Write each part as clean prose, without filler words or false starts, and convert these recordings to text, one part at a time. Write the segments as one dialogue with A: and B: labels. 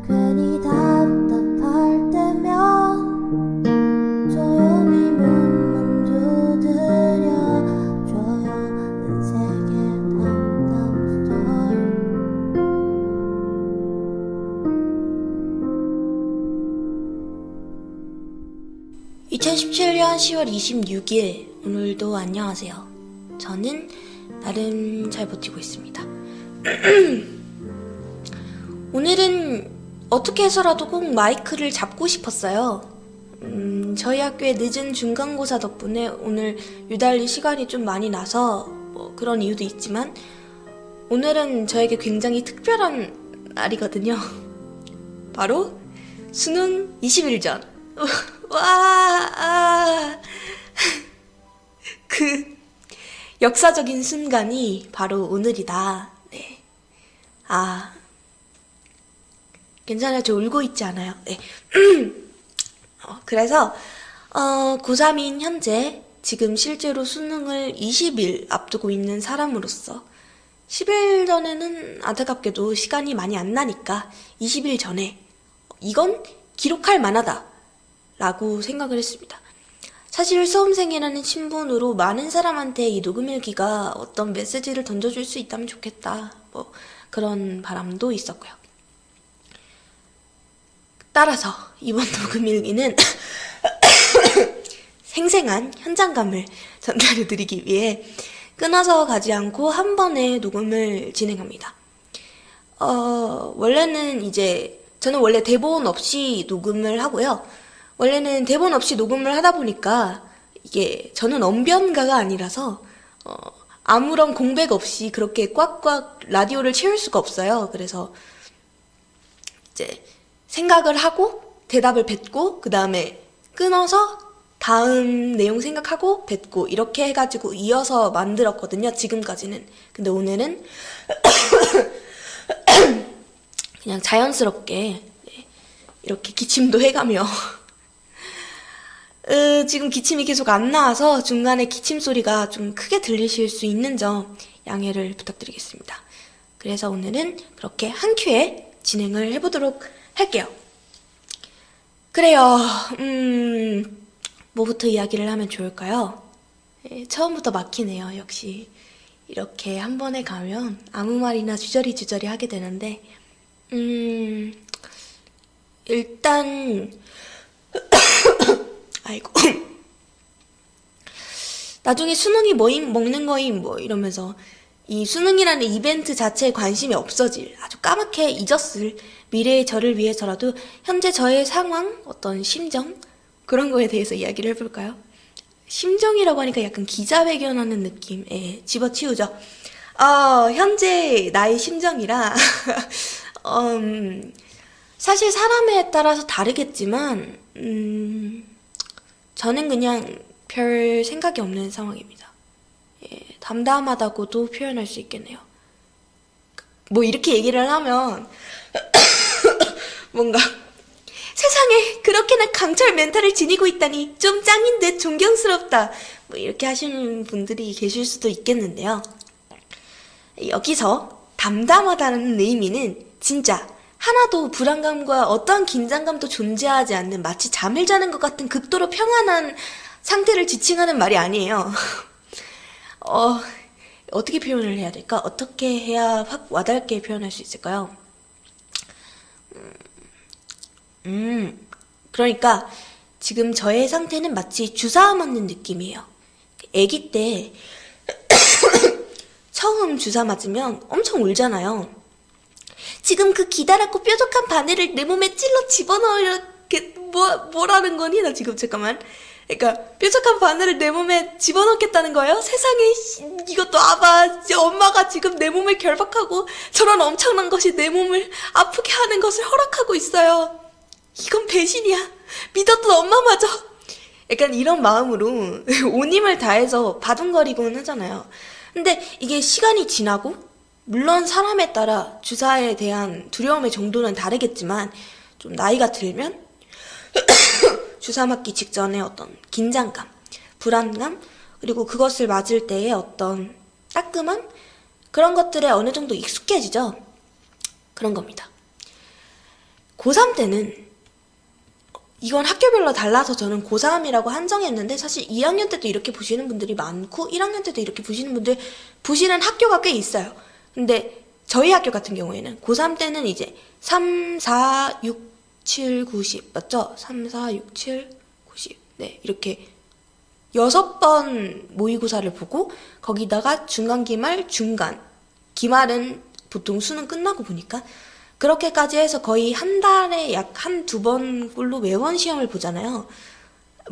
A: 괜히 답답할 때면 조용히 문만 두드려줘요. 은색의 담담 스토리. 2017년 10월 26일, 오늘도 안녕하세요. 저는 나름 잘 버티고 있습니다. 오늘은 어떻게 해서라도 꼭 마이크를 잡고 싶었어요. 저희 학교의 늦은 중간고사 덕분에 오늘 유달리 시간이 좀 많이 나서 그런 이유도 있지만 오늘은 저에게 굉장히 특별한 날이거든요. 바로 수능 20일 전. 와, 그 역사적인 순간이 바로 오늘이다. 네. 괜찮아요. 저 울고 있지 않아요. 네. 그래서 고3인 현재 지금 실제로 수능을 20일 앞두고 있는 사람으로서 10일 전에는 안타깝게도 시간이 많이 안 나니까 20일 전에 이건 기록할 만하다 라고 생각을 했습니다. 사실 수험생이라는 신분으로 많은 사람한테 이 녹음일기가 어떤 메시지를 던져줄 수 있다면 좋겠다, 그런 바람도 있었고요. 따라서 이번 녹음일기는 생생한 현장감을 전달해드리기 위해 끊어서 가지 않고 한 번에 녹음을 진행합니다. 저는 원래 대본 없이 녹음을 하고요. 원래는 대본 없이 녹음을 하다 보니까 이게 저는 언변가가 아니라서 아무런 공백 없이 그렇게 꽉꽉 라디오를 채울 수가 없어요. 그래서 이제 생각을 하고 대답을 뱉고 그 다음에 끊어서 다음 내용 생각하고 뱉고 이렇게 해가지고 이어서 만들었거든요. 지금까지는. 근데 오늘은 그냥 자연스럽게 이렇게 기침도 해가며 지금 기침이 계속 안 나와서 중간에 기침 소리가 좀 크게 들리실 수 있는 점 양해를 부탁드리겠습니다. 그래서 오늘은 그렇게 한 큐에 진행을 해보도록 할게요. 그래요. 뭐부터 이야기를 하면 좋을까요? 처음부터 막히네요. 역시 이렇게 한 번에 가면 아무 말이나 주저리 하게 되는데 일단 아이고 나중에 수능이 뭐임 먹는 거임 이러면서 이 수능이라는 이벤트 자체에 관심이 없어질, 아주 까맣게 잊었을 미래의 저를 위해서라도 현재 저의 상황, 어떤 심정, 그런 거에 대해서 이야기를 해볼까요? 심정이라고 하니까 약간 기자회견하는 느낌. 집어치우죠. 현재 나의 심정이라 사실 사람에 따라서 다르겠지만 저는 그냥 별 생각이 없는 상황입니다. 담담하다고도 표현할 수 있겠네요. 이렇게 얘기를 하면 뭔가 세상에 그렇게나 강철 멘탈을 지니고 있다니 좀 짱인 듯 존경스럽다, 이렇게 하시는 분들이 계실 수도 있겠는데요. 여기서 담담하다는 의미는 진짜 하나도 불안감과 어떠한 긴장감도 존재하지 않는 마치 잠을 자는 것 같은 극도로 평안한 상태를 지칭하는 말이 아니에요. 어떻게 표현을 해야 될까? 어떻게 해야 확 와닿게 표현할 수 있을까요? 그러니까 지금 저의 상태는 마치 주사 맞는 느낌이에요. 아기 때 처음 주사 맞으면 엄청 울잖아요. 지금 그 기다랗고 뾰족한 바늘을 내 몸에 찔러 집어넣어, 이렇게 뭐라는 거니? 나 지금 잠깐만. 그러니까 뾰족한 바늘을 내 몸에 집어넣겠다는 거예요? 세상에, 이것도 아마 엄마가 지금 내 몸을 결박하고 저런 엄청난 것이 내 몸을 아프게 하는 것을 허락하고 있어요. 이건 배신이야. 믿었던 엄마마저. 약간 이런 마음으로 온 힘을 다해서 바둥거리곤 하잖아요. 근데 이게 시간이 지나고, 물론 사람에 따라 주사에 대한 두려움의 정도는 다르겠지만 좀 나이가 들면 주사 맞기 직전에 어떤 긴장감, 불안감, 그리고 그것을 맞을 때의 어떤 따끔함, 그런 것들에 어느 정도 익숙해지죠. 그런 겁니다. 고3 때는 이건 학교별로 달라서 저는 고3이라고 한정했는데 사실 2학년 때도 이렇게 보시는 분들이 많고 1학년 때도 이렇게 보시는 분들 보시는 학교가 꽤 있어요. 근데 저희 학교 같은 경우에는 고3 때는 이제 3, 4, 6, 7, 9, 10 맞죠? 3, 4, 6, 7, 9, 10 네, 이렇게 6번 모의고사를 보고 거기다가 중간, 기말, 중간 기말은 보통 수능 끝나고 보니까 그렇게까지 해서 거의 한 달에 약 한두 번 꼴로 매번 시험을 보잖아요.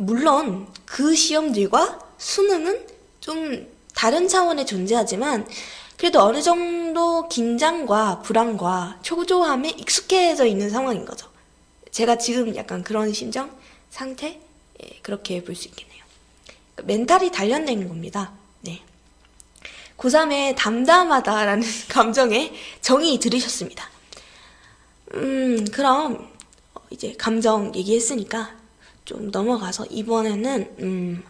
A: 물론 그 시험들과 수능은 좀 다른 차원에 존재하지만 그래도 어느 정도 긴장과 불안과 초조함에 익숙해져 있는 상황인 거죠. 제가 지금 약간 그런 심정, 상태? 예, 그렇게 볼 수 있겠네요. 멘탈이 단련된 겁니다. 네. 고3에 담담하다라는 감정에 정의 들으셨습니다. 그럼 이제 감정 얘기했으니까 좀 넘어가서 이번에는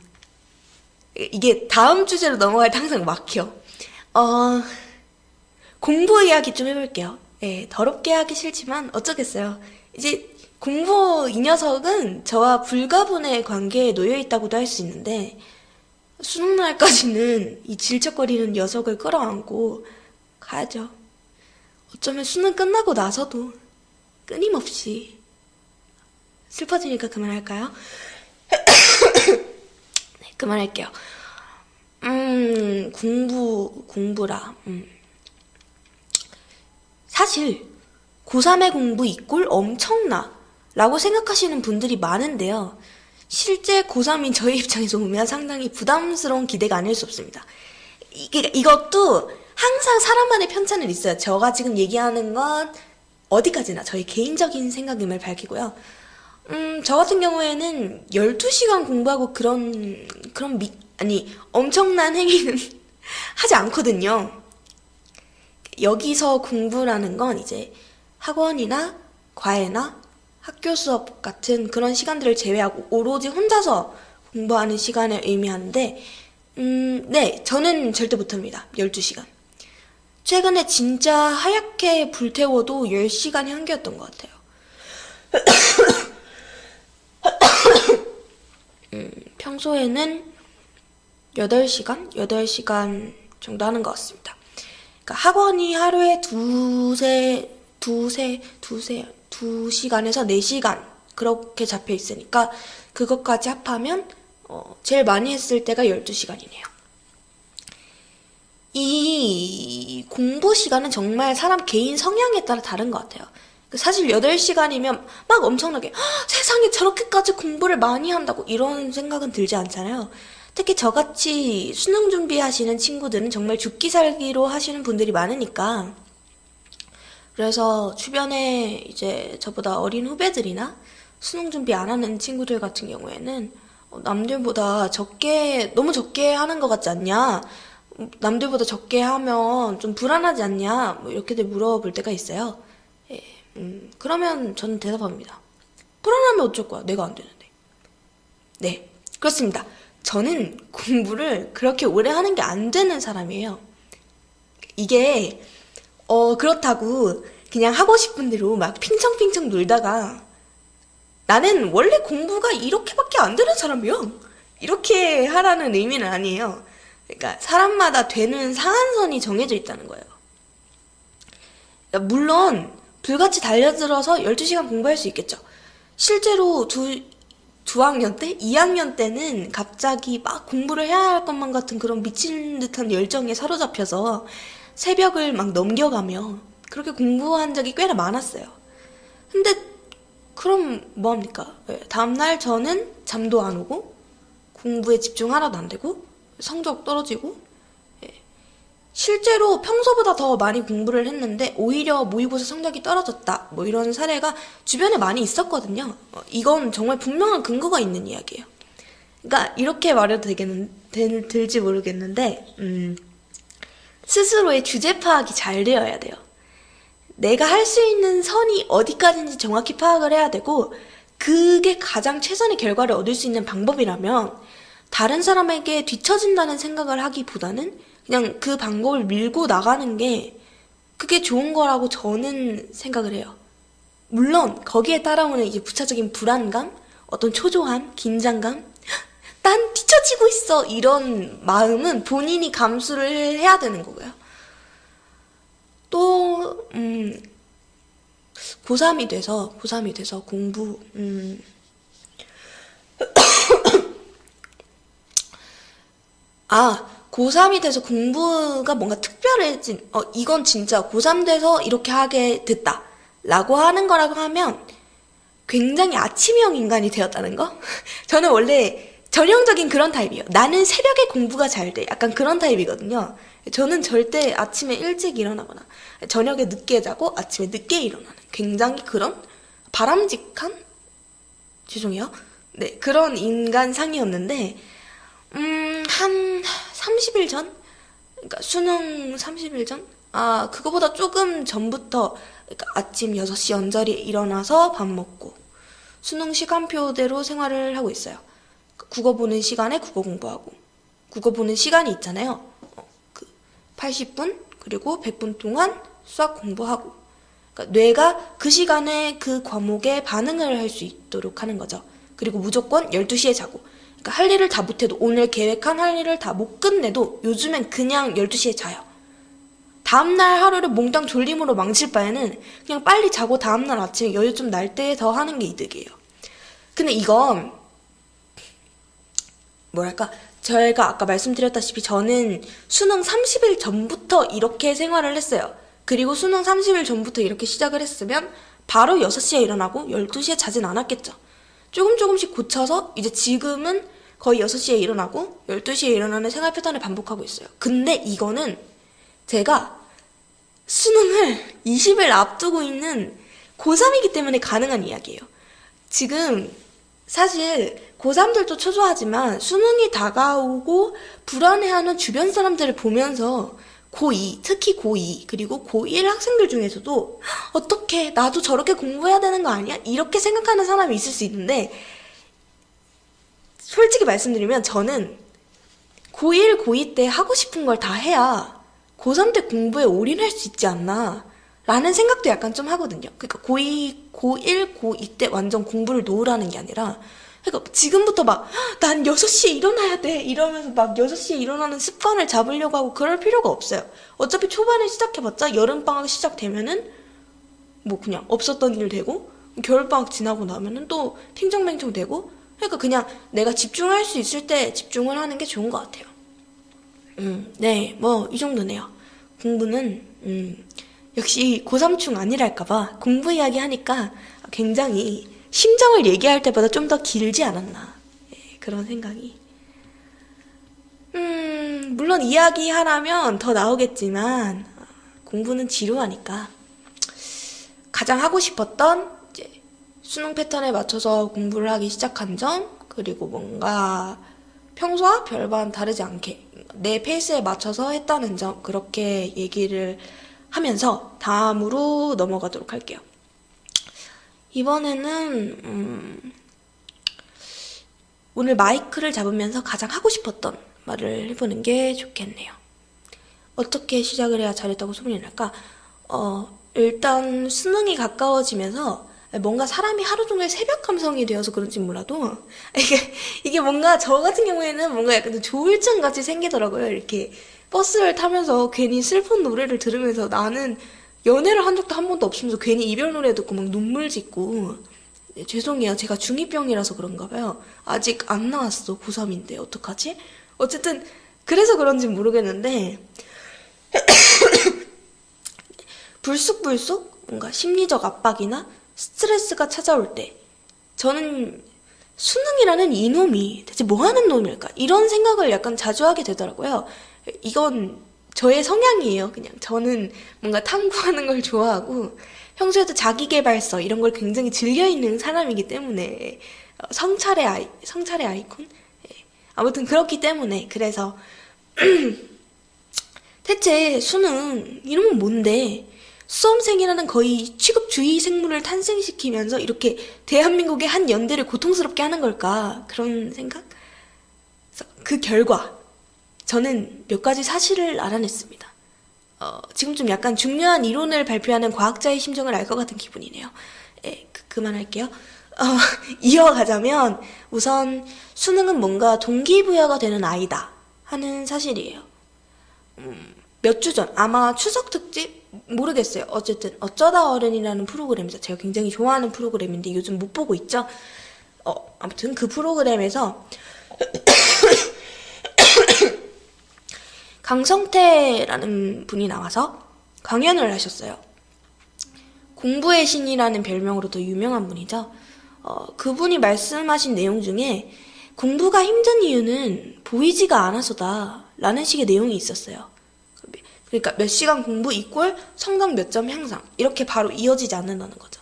A: 이게 다음 주제로 넘어갈 때 항상 막혀. 공부 이야기 좀 해볼게요. 예, 더럽게 하기 싫지만 어쩌겠어요. 이제 공부 이 녀석은 저와 불가분의 관계에 놓여 있다고도 할 수 있는데 수능 날까지는 이 질척거리는 녀석을 끌어안고 가야죠. 어쩌면 수능 끝나고 나서도 끊임없이 슬퍼지니까 그만할까요? 네, 그만할게요. 공부라. 사실 고3의 공부 이꼴 엄청나 라고 생각하시는 분들이 많은데요. 실제 고3인 저희 입장에서 보면 상당히 부담스러운 기대가 아닐 수 없습니다. 이것도 항상 사람만의 편차는 있어요. 제가 지금 얘기하는 건 어디까지나 저희 개인적인 생각임을 밝히고요. 저 같은 경우에는 12시간 공부하고 엄청난 행위는 하지 않거든요. 여기서 공부라는 건 이제 학원이나 과외나 학교 수업 같은 그런 시간들을 제외하고 오로지 혼자서 공부하는 시간을 의미하는데, 네, 저는 절대 못합니다. 12시간. 최근에 진짜 하얗게 불태워도 10시간이 한계였던 것 같아요. 평소에는 8시간? 8시간 정도 하는 것 같습니다. 그러니까 학원이 하루에 2시간에서 4시간 그렇게 잡혀 있으니까 그것까지 합하면 제일 많이 했을 때가 12시간이네요. 이 공부 시간은 정말 사람 개인 성향에 따라 다른 것 같아요. 사실 8시간이면 막 엄청나게 세상에 저렇게까지 공부를 많이 한다고 이런 생각은 들지 않잖아요. 특히 저같이 수능 준비하시는 친구들은 정말 죽기 살기로 하시는 분들이 많으니까 그래서 주변에 이제 저보다 어린 후배들이나 수능 준비 안 하는 친구들 같은 경우에는 남들보다 너무 적게 하는 것 같지 않냐? 남들보다 적게 하면 좀 불안하지 않냐? 뭐 이렇게들 물어볼 때가 있어요. 예, 그러면 저는 대답합니다. 불안하면 어쩔 거야? 내가 안 되는데. 네, 그렇습니다. 저는 공부를 그렇게 오래 하는 게 안 되는 사람이에요. 이게 그렇다고 그냥 하고 싶은 대로 막 핑청핑청 놀다가 나는 원래 공부가 이렇게밖에 안 되는 사람이야. 이렇게 하라는 의미는 아니에요. 그러니까 사람마다 되는 상한선이 정해져 있다는 거예요. 그러니까 물론 불같이 달려들어서 12시간 공부할 수 있겠죠. 실제로 두 학년 때, 2학년 때는 갑자기 막 공부를 해야 할 것만 같은 그런 미친 듯한 열정에 사로잡혀서 새벽을 막 넘겨가며 그렇게 공부한 적이 꽤나 많았어요. 근데 그럼 뭐합니까? 다음날 저는 잠도 안 오고 공부에 집중 하나도 안 되고 성적 떨어지고 실제로 평소보다 더 많이 공부를 했는데 오히려 모의고사 성적이 떨어졌다 뭐 이런 사례가 주변에 많이 있었거든요. 이건 정말 분명한 근거가 있는 이야기예요. 그러니까 이렇게 말해도 될지 모르겠는데 스스로의 주제 파악이 잘 되어야 돼요. 내가 할 수 있는 선이 어디까지인지 정확히 파악을 해야 되고 그게 가장 최선의 결과를 얻을 수 있는 방법이라면 다른 사람에게 뒤처진다는 생각을 하기보다는 그냥 그 방법을 밀고 나가는 게 그게 좋은 거라고 저는 생각을 해요. 물론 거기에 따라오는 이제 부차적인 불안감, 어떤 초조함, 긴장감, 난 뒤처지고 있어 이런 마음은 본인이 감수를 해야 되는 거고요. 또 고3이 돼서 공부 고3이 돼서 공부가 뭔가 특별해진, 이건 진짜 고3 돼서 이렇게 하게 됐다. 라고 하는 거라고 하면 굉장히 아침형 인간이 되었다는 거? 저는 원래 전형적인 그런 타입이에요. 나는 새벽에 공부가 잘 돼. 약간 그런 타입이거든요. 저는 절대 아침에 일찍 일어나거나 저녁에 늦게 자고 아침에 늦게 일어나는 굉장히 그런 바람직한? 죄송해요. 네, 그런 인간상이었는데 한 30일 전? 그러니까 수능 30일 전? 그거보다 조금 전부터 그러니까 아침 6시 언저리 일어나서 밥 먹고 수능 시간표대로 생활을 하고 있어요. 국어 보는 시간에 국어 공부하고 국어 보는 시간이 있잖아요. 80분 그리고 100분 동안 수학 공부하고 그러니까 뇌가 그 시간에 그 과목에 반응을 할 수 있도록 하는 거죠. 그리고 무조건 12시에 자고 그러니까 할 일을 다 못해도 오늘 계획한 할 일을 다 못 끝내도 요즘엔 그냥 12시에 자요. 다음날 하루를 몽땅 졸림으로 망칠 바에는 그냥 빨리 자고 다음날 아침에 여유 좀 날 때 더 하는 게 이득이에요. 근데 이건 뭐랄까 제가 아까 말씀드렸다시피 저는 수능 30일 전부터 이렇게 생활을 했어요. 그리고 수능 30일 전부터 이렇게 시작을 했으면 바로 6시에 일어나고 12시에 자진 않았겠죠. 조금씩 고쳐서 이제 지금은 거의 6시에 일어나고 12시에 일어나는 생활 패턴을 반복하고 있어요. 근데 이거는 제가 수능을 20일 앞두고 있는 고3이기 때문에 가능한 이야기예요. 지금 사실 고3들도 초조하지만 수능이 다가오고 불안해하는 주변 사람들을 보면서 고2, 특히 고2 그리고 고1 학생들 중에서도 어떻게 나도 저렇게 공부해야 되는 거 아니야? 이렇게 생각하는 사람이 있을 수 있는데 솔직히 말씀드리면 저는 고1, 고2 때 하고 싶은 걸 다 해야 고3 때 공부에 올인할 수 있지 않나 라는 생각도 약간 좀 하거든요. 그러니까 고2, 고1, 고2 때 완전 공부를 놓으라는 게 아니라 그러니까 지금부터 막 난 6시에 일어나야 돼 이러면서 막 6시에 일어나는 습관을 잡으려고 하고 그럴 필요가 없어요. 어차피 초반에 시작해봤자 여름방학 시작되면은 뭐 그냥 없었던 일 되고 겨울방학 지나고 나면은 또 팅정맹청 되고 그러니까 그냥 내가 집중할 수 있을 때 집중을 하는 게 좋은 것 같아요. 네, 뭐 이 정도네요. 공부는 역시 고3충 아니랄까봐 공부 이야기 하니까 굉장히 심정을 얘기할 때보다 좀 더 길지 않았나 그런 생각이 물론 이야기하라면 더 나오겠지만 공부는 지루하니까 가장 하고 싶었던 이제 수능 패턴에 맞춰서 공부를 하기 시작한 점 그리고 뭔가 평소와 별반 다르지 않게 내 페이스에 맞춰서 했다는 점 그렇게 얘기를 하면서 다음으로 넘어가도록 할게요. 이번에는 오늘 마이크를 잡으면서 가장 하고 싶었던 말을 해보는 게 좋겠네요. 어떻게 시작을 해야 잘했다고 소문이 날까? 일단 수능이 가까워지면서 뭔가 사람이 하루 종일 새벽 감성이 되어서 그런지 몰라도 이게 뭔가 저 같은 경우에는 뭔가 약간 조울증 같이 생기더라고요. 이렇게 버스를 타면서 괜히 슬픈 노래를 들으면서 나는 연애를 한 적도 한 번도 없으면서 괜히 이별 노래 듣고 막 눈물 짓고 네, 죄송해요. 제가 중2병이라서 그런가 봐요. 아직 안 나왔어. 고3인데 어떡하지? 어쨌든 그래서 그런지 모르겠는데 불쑥불쑥 뭔가 심리적 압박이나 스트레스가 찾아올 때 저는 수능이라는 이놈이 대체 뭐 하는 놈일까? 이런 생각을 약간 자주 하게 되더라고요. 이건 저의 성향이에요. 그냥 저는 뭔가 탐구하는 걸 좋아하고 평소에도 자기계발서 이런 걸 굉장히 즐겨 있는 사람이기 때문에 성찰의 아이콘? 아무튼 그렇기 때문에 그래서 대체 수능 이름은 뭔데 수험생이라는 거의 취급주의 생물을 탄생시키면서 이렇게 대한민국의 한 연대를 고통스럽게 하는 걸까 그런 생각? 그 결과 저는 몇 가지 사실을 알아냈습니다. 지금 좀 약간 중요한 이론을 발표하는 과학자의 심정을 알 것 같은 기분이네요. 그만할게요. 이어가자면 우선 수능은 뭔가 동기부여가 되는 아이다 하는 사실이에요. 몇 주 전, 아마 추석 특집? 모르겠어요. 어쨌든 어쩌다 어른이라는 프로그램이죠. 제가 굉장히 좋아하는 프로그램인데 요즘 못 보고 있죠. 아무튼 그 프로그램에서 강성태라는 분이 나와서 강연을 하셨어요. 공부의 신이라는 별명으로 도 유명한 분이죠. 그분이 말씀하신 내용 중에 공부가 힘든 이유는 보이지가 않아서다 라는 식의 내용이 있었어요. 그러니까 몇 시간 공부 이꼴 성적 몇 점 향상, 이렇게 바로 이어지지 않는다는 거죠.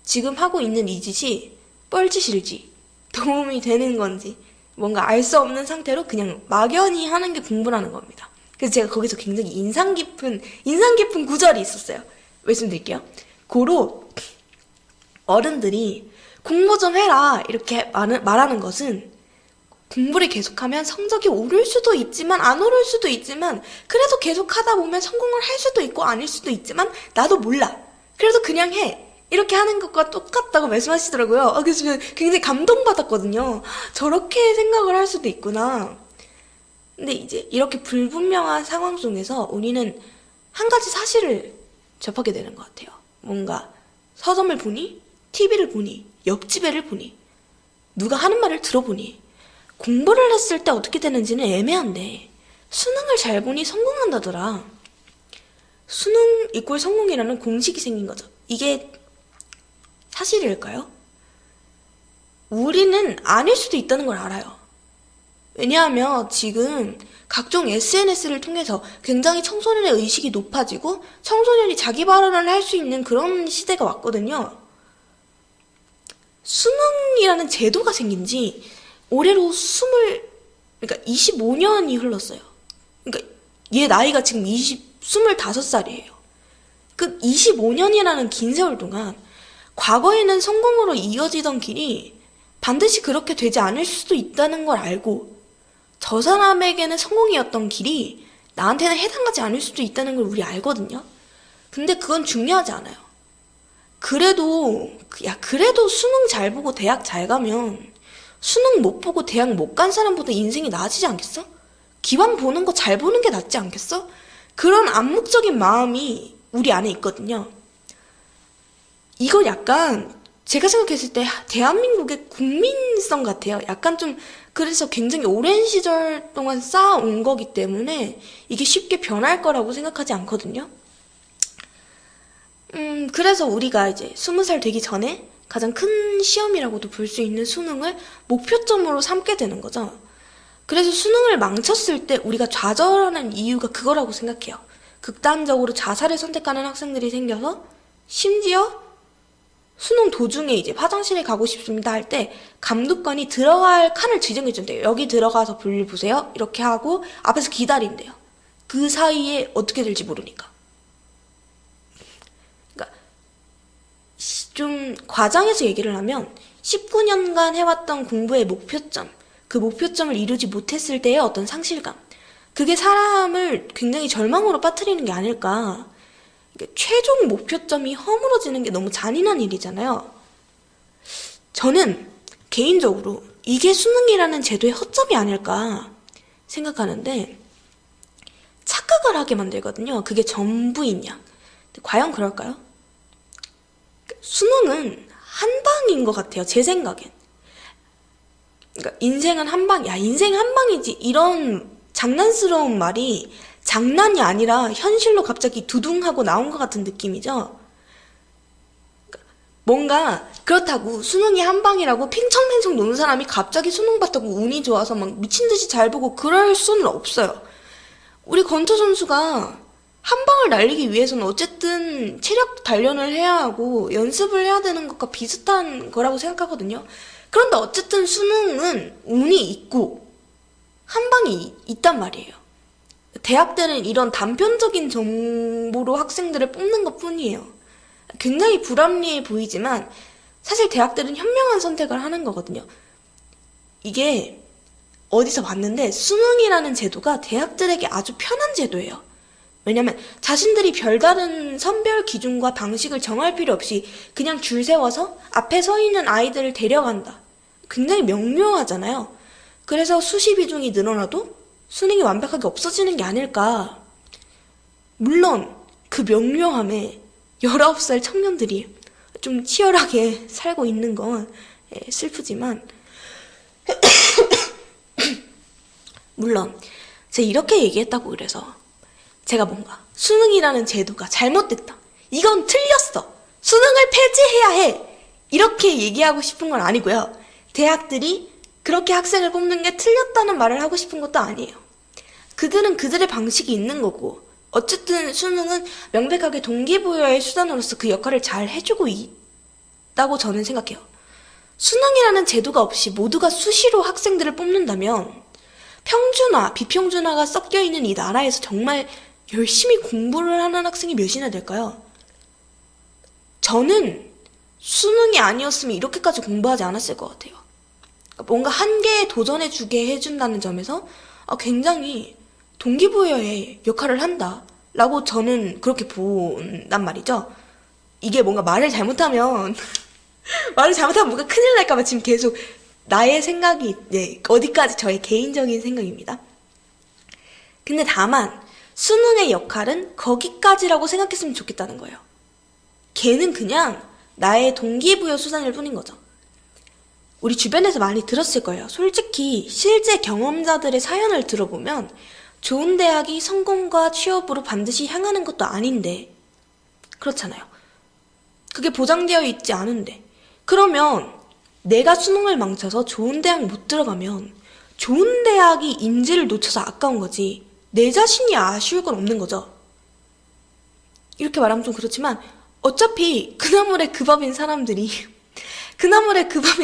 A: 지금 하고 있는 이 짓이 뻘짓일지 도움이 되는 건지 뭔가 알 수 없는 상태로 그냥 막연히 하는 게 공부라는 겁니다. 그래서 제가 거기서 굉장히 인상 깊은 구절이 있었어요. 말씀드릴게요. 고로 어른들이 공부 좀 해라 이렇게 말하는 것은 공부를 계속하면 성적이 오를 수도 있지만 안 오를 수도 있지만 그래도 계속 하다 보면 성공을 할 수도 있고 아닐 수도 있지만 나도 몰라. 그래서 그냥 해. 이렇게 하는 것과 똑같다고 말씀하시더라고요. 그래서 저는 굉장히 감동받았거든요. 저렇게 생각을 할 수도 있구나. 근데 이제 이렇게 불분명한 상황 속에서 우리는 한 가지 사실을 접하게 되는 것 같아요. 뭔가 서점을 보니, TV를 보니, 옆집애를 보니, 누가 하는 말을 들어보니 공부를 했을 때 어떻게 되는지는 애매한데 수능을 잘 보니 성공한다더라. 수능 이꼴 성공이라는 공식이 생긴 거죠. 이게 사실일까요? 우리는 아닐 수도 있다는 걸 알아요. 왜냐하면 지금 각종 SNS를 통해서 굉장히 청소년의 의식이 높아지고 청소년이 자기 발언을 할 수 있는 그런 시대가 왔거든요. 수능이라는 제도가 생긴 지 올해로 그러니까 25년이 흘렀어요. 그러니까 얘 나이가 지금 25살이에요. 그 25년이라는 긴 세월 동안 과거에는 성공으로 이어지던 길이 반드시 그렇게 되지 않을 수도 있다는 걸 알고 저 사람에게는 성공이었던 길이 나한테는 해당하지 않을 수도 있다는 걸 우리 알거든요. 근데 그건 중요하지 않아요. 그래도 수능 잘 보고 대학 잘 가면 수능 못 보고 대학 못 간 사람보다 인생이 나아지지 않겠어? 기왕 보는 거 잘 보는 게 낫지 않겠어? 그런 암묵적인 마음이 우리 안에 있거든요. 이거 약간 제가 생각했을 때 대한민국의 국민성 같아요. 약간 좀 그래서 굉장히 오랜 시절 동안 쌓아온 거기 때문에 이게 쉽게 변할 거라고 생각하지 않거든요. 그래서 우리가 이제 20살 되기 전에 가장 큰 시험이라고도 볼 수 있는 수능을 목표점으로 삼게 되는 거죠. 그래서 수능을 망쳤을 때 우리가 좌절하는 이유가 그거라고 생각해요. 극단적으로 자살을 선택하는 학생들이 생겨서 심지어 수능 도중에 이제 화장실에 가고 싶습니다 할 때 감독관이 들어갈 칸을 지정해준대요. 여기 들어가서 볼일 보세요. 이렇게 하고 앞에서 기다린대요. 그 사이에 어떻게 될지 모르니까. 그러니까 좀 과장해서 얘기를 하면 19년간 해왔던 공부의 목표점, 그 목표점을 이루지 못했을 때의 어떤 상실감, 그게 사람을 굉장히 절망으로 빠뜨리는 게 아닐까. 최종 목표점이 허물어지는 게 너무 잔인한 일이잖아요. 저는 개인적으로 이게 수능이라는 제도의 허점이 아닐까 생각하는데 착각을 하게 만들거든요. 그게 전부이냐. 과연 그럴까요? 수능은 한 방인 것 같아요. 제 생각엔. 그러니까 인생은 한 방, 인생 한 방이지. 이런 장난스러운 말이 장난이 아니라 현실로 갑자기 두둥하고 나온 것 같은 느낌이죠. 뭔가 그렇다고 수능이 한 방이라고 팽청팽청 노는 사람이 갑자기 수능 봤다고 운이 좋아서 막 미친듯이 잘 보고 그럴 수는 없어요. 우리 권투 선수가 한 방을 날리기 위해서는 어쨌든 체력 단련을 해야 하고 연습을 해야 되는 것과 비슷한 거라고 생각하거든요. 그런데 어쨌든 수능은 운이 있고 한 방이 있단 말이에요. 대학들은 이런 단편적인 정보로 학생들을 뽑는 것 뿐이에요. 굉장히 불합리해 보이지만 사실 대학들은 현명한 선택을 하는 거거든요. 이게 어디서 봤는데 수능이라는 제도가 대학들에게 아주 편한 제도예요. 왜냐면 자신들이 별다른 선별 기준과 방식을 정할 필요 없이 그냥 줄 세워서 앞에 서 있는 아이들을 데려간다. 굉장히 명료하잖아요. 그래서 수시 비중이 늘어나도 수능이 완벽하게 없어지는 게 아닐까. 물론 그 명료함에 19살 청년들이 좀 치열하게 살고 있는 건 슬프지만 물론 제가 이렇게 얘기했다고 그래서 제가 뭔가 수능이라는 제도가 잘못됐다. 이건 틀렸어. 수능을 폐지해야 해. 이렇게 얘기하고 싶은 건 아니고요. 대학들이 그렇게 학생을 뽑는 게 틀렸다는 말을 하고 싶은 것도 아니에요. 그들은 그들의 방식이 있는 거고 어쨌든 수능은 명백하게 동기부여의 수단으로서 그 역할을 잘 해주고 있다고 저는 생각해요. 수능이라는 제도가 없이 모두가 수시로 학생들을 뽑는다면 평준화, 비평준화가 섞여있는 이 나라에서 정말 열심히 공부를 하는 학생이 몇이나 될까요? 저는 수능이 아니었으면 이렇게까지 공부하지 않았을 것 같아요. 뭔가 한계에 도전해주게 해준다는 점에서 굉장히 동기부여의 역할을 한다 라고 저는 그렇게 본단 말이죠. 이게 뭔가 말을 잘못하면 뭔가 큰일 날까봐 지금 계속 나의 생각이 어디까지 저의 개인적인 생각입니다. 근데 다만 수능의 역할은 거기까지라고 생각했으면 좋겠다는 거예요. 걔는 그냥 나의 동기부여 수단일 뿐인 거죠. 우리 주변에서 많이 들었을 거예요. 솔직히 실제 경험자들의 사연을 들어보면 좋은 대학이 성공과 취업으로 반드시 향하는 것도 아닌데 그렇잖아요. 그게 보장되어 있지 않은데 그러면 내가 수능을 망쳐서 좋은 대학 못 들어가면 좋은 대학이 인재를 놓쳐서 아까운 거지 내 자신이 아쉬울 건 없는 거죠. 이렇게 말하면 좀 그렇지만 어차피 그나물에 그 밥인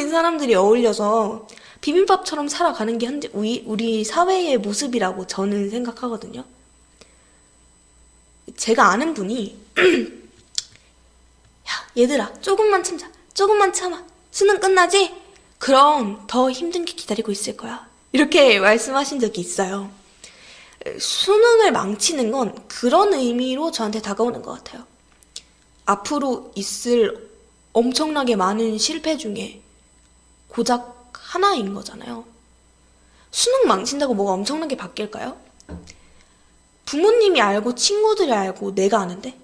A: 사람들이 어울려서 비빔밥처럼 살아가는 게 현재 우리 사회의 모습이라고 저는 생각하거든요. 제가 아는 분이 야 얘들아 조금만 참아 수능 끝나지? 그럼 더 힘든 게 기다리고 있을 거야 이렇게 말씀하신 적이 있어요. 수능을 망치는 건 그런 의미로 저한테 다가오는 것 같아요. 앞으로 있을 엄청나게 많은 실패 중에 고작 하나인 거잖아요. 수능 망친다고 뭐가 엄청나게 바뀔까요? 부모님이 알고 친구들이 알고 내가 아는데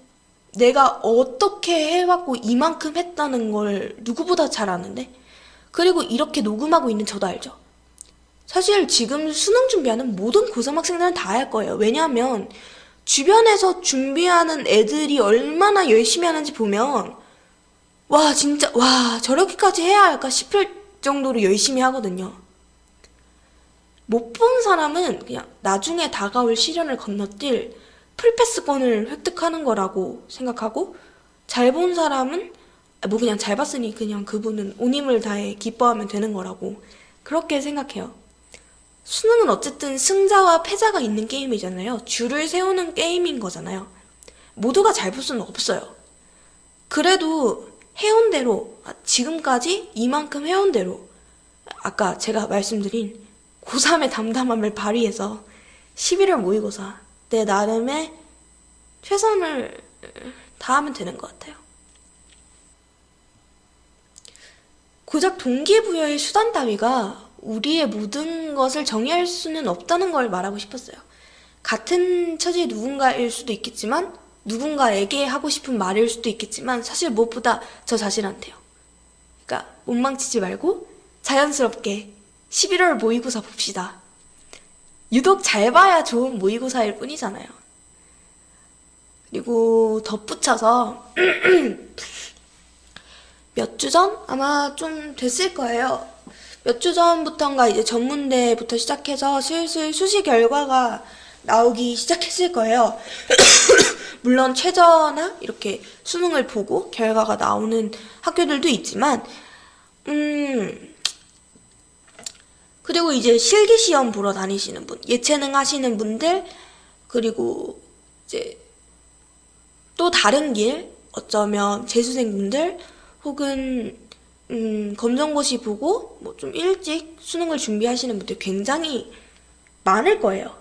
A: 내가 어떻게 해왔고 이만큼 했다는 걸 누구보다 잘 아는데 그리고 이렇게 녹음하고 있는 저도 알죠. 사실 지금 수능 준비하는 모든 고삼학생들은 다 알 거예요. 왜냐하면 주변에서 준비하는 애들이 얼마나 열심히 하는지 보면 와 진짜 와 저렇게까지 해야 할까 싶을 정도로 열심히 하거든요. 못 본 사람은 그냥 나중에 다가올 시련을 건너뛸 풀패스권을 획득하는 거라고 생각하고 잘 본 사람은 뭐 그냥 잘 봤으니 그냥 그분은 온 힘을 다해 기뻐하면 되는 거라고 그렇게 생각해요. 수능은 어쨌든 승자와 패자가 있는 게임이잖아요. 줄을 세우는 게임인 거잖아요. 모두가 잘 볼 수는 없어요. 그래도 해온 대로 지금까지 이만큼 해온 대로 아까 제가 말씀드린 고3의 담담함을 발휘해서 11월 모의고사 내 나름의 최선을 다하면 되는 것 같아요. 고작 동기부여의 수단 따위가 우리의 모든 것을 정의할 수는 없다는 걸 말하고 싶었어요. 같은 처지의 누군가일 수도 있겠지만 누군가에게 하고 싶은 말일 수도 있겠지만 사실 무엇보다 저 자신한테요. 그러니까 못 망치지 말고 자연스럽게 11월 모의고사 봅시다. 유독 잘 봐야 좋은 모의고사일 뿐이잖아요. 그리고 덧붙여서 몇 주 전? 아마 좀 됐을 거예요. 몇 주 전부터인가 이제 전문대부터 시작해서 슬슬 수시 결과가 나오기 시작했을 거예요. 물론 최저나 이렇게 수능을 보고 결과가 나오는 학교들도 있지만 그리고 이제 실기시험 보러 다니시는 분, 예체능 하시는 분들, 그리고 이제 또 다른 길, 어쩌면 재수생분들, 혹은 검정고시 보고 뭐 좀 일찍 수능을 준비하시는 분들 굉장히 많을 거예요.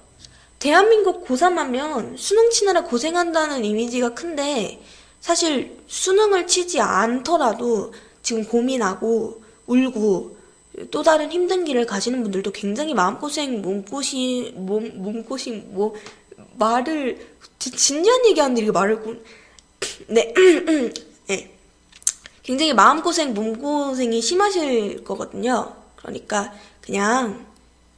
A: 대한민국 고3 하면 수능 치느라 고생한다는 이미지가 큰데 사실 수능을 치지 않더라도 지금 고민하고 울고 또 다른 힘든 길을 가시는 분들도 굉장히 마음고생, 몸고심, 말을, 진지한 얘기하는데 이게 말을, 네, 네. 굉장히 마음고생, 몸고생이 심하실 거거든요. 그러니까 그냥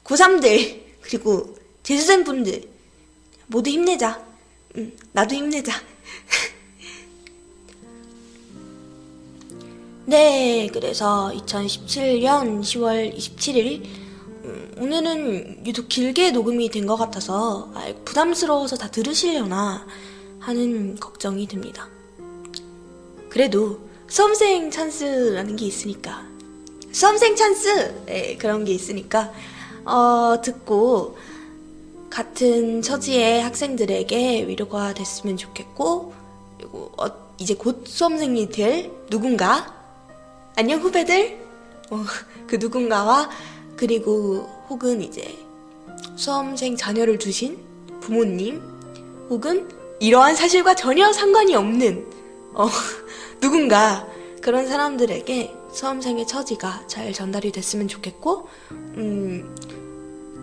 A: 고3들, 그리고 재수생분들 모두 힘내자. 나도 힘내자. 네, 그래서 2017년 10월 27일 오늘은 유독 길게 녹음이 된 것 같아서 부담스러워서 다 들으시려나 하는 걱정이 듭니다. 그래도 수험생 찬스라는 게 있으니까 수험생 찬스! 네, 그런 게 있으니까 듣고 같은 처지의 학생들에게 위로가 됐으면 좋겠고 그리고 이제 곧 수험생이 될 누군가 안녕 후배들 그 누군가와 그리고 혹은 이제 수험생 자녀를 두신 부모님 혹은 이러한 사실과 전혀 상관이 없는 누군가 그런 사람들에게 수험생의 처지가 잘 전달이 됐으면 좋겠고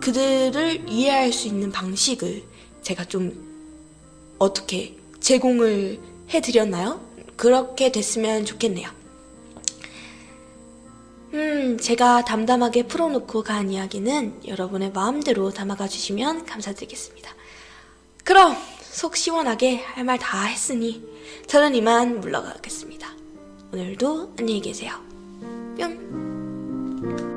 A: 그들을 이해할 수 있는 방식을 제가 좀 어떻게 제공을 해드렸나요? 그렇게 됐으면 좋겠네요. 제가 담담하게 풀어놓고 간 이야기는 여러분의 마음대로 담아가 주시면 감사드리겠습니다. 그럼 속 시원하게 할 말 다 했으니 저는 이만 물러가겠습니다. 오늘도 안녕히 계세요. 뿅.